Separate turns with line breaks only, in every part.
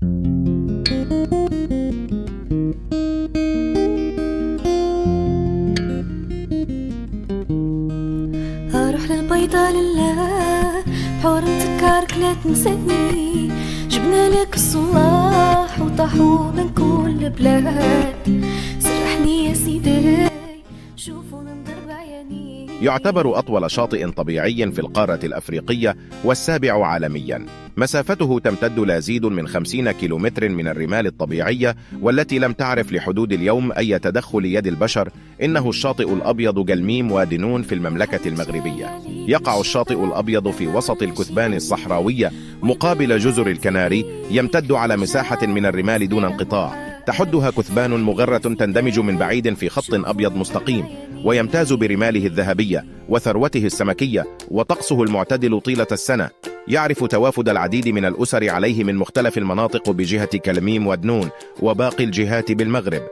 اروح للبيضة لله بحور نتكارك لا تنساني، جبنا لك الصلاح وطاحوا من كل بلاد، سرحني يا سيدي شوفوا ننظر بعيني.
يعتبر أطول شاطئ طبيعي في القارة الأفريقية والسابع عالمياً. مسافته تمتد لا يزيد من 50 كيلومتر من الرمال الطبيعية والتي لم تعرف لحدود اليوم أي تدخل يد البشر. إنه الشاطئ الأبيض جلميم وادنون في المملكة المغربية. يقع الشاطئ الأبيض في وسط الكثبان الصحراوية مقابل جزر الكناري، يمتد على مساحة من الرمال دون انقطاع، تحدها كثبان مغرة تندمج من بعيد في خط أبيض مستقيم، ويمتاز برماله الذهبية وثروته السمكية وطقسه المعتدل طيلة السنة. يعرف توافد العديد من الأسر عليه من مختلف المناطق بجهة كلميم ودنون وباقي الجهات بالمغرب.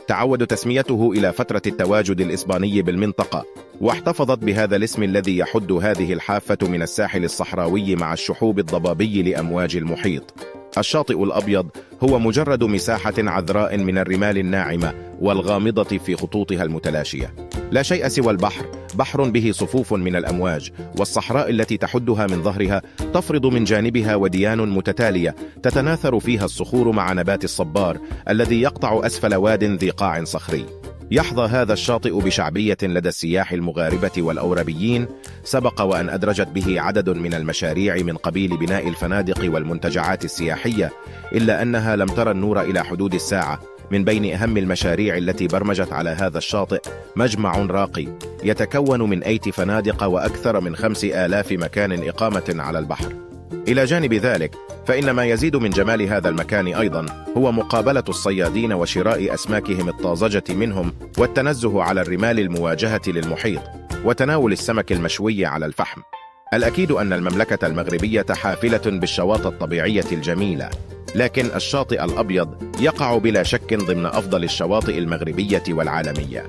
تعود تسميته إلى فترة التواجد الإسباني بالمنطقة، واحتفظت بهذا الاسم الذي يحد هذه الحافة من الساحل الصحراوي مع الشحوب الضبابي لأمواج المحيط. الشاطئ الأبيض هو مجرد مساحة عذراء من الرمال الناعمة والغامضة في خطوطها المتلاشية. لا شيء سوى البحر، بحر به صفوف من الأمواج، والصحراء التي تحدها من ظهرها تفرض من جانبها وديان متتالية تتناثر فيها الصخور مع نبات الصبار الذي يقطع أسفل واد ذي قاع صخري. يحظى هذا الشاطئ بشعبية لدى السياح المغاربة والأوروبيين، سبق وأن أدرجت به عدد من المشاريع من قبيل بناء الفنادق والمنتجعات السياحية، إلا أنها لم ترى النور إلى حدود الساعة. من بين أهم المشاريع التي برمجت على هذا الشاطئ مجمع راقي يتكون من 8 فنادق وأكثر من 5000 مكان إقامة على البحر. إلى جانب ذلك فإن ما يزيد من جمال هذا المكان أيضا هو مقابلة الصيادين وشراء أسماكهم الطازجة منهم، والتنزه على الرمال المواجهة للمحيط، وتناول السمك المشوي على الفحم. الأكيد أن المملكة المغربية حافلة بالشواطئ الطبيعية الجميلة، لكن الشاطئ الأبيض يقع بلا شك ضمن أفضل الشواطئ المغربية والعالمية.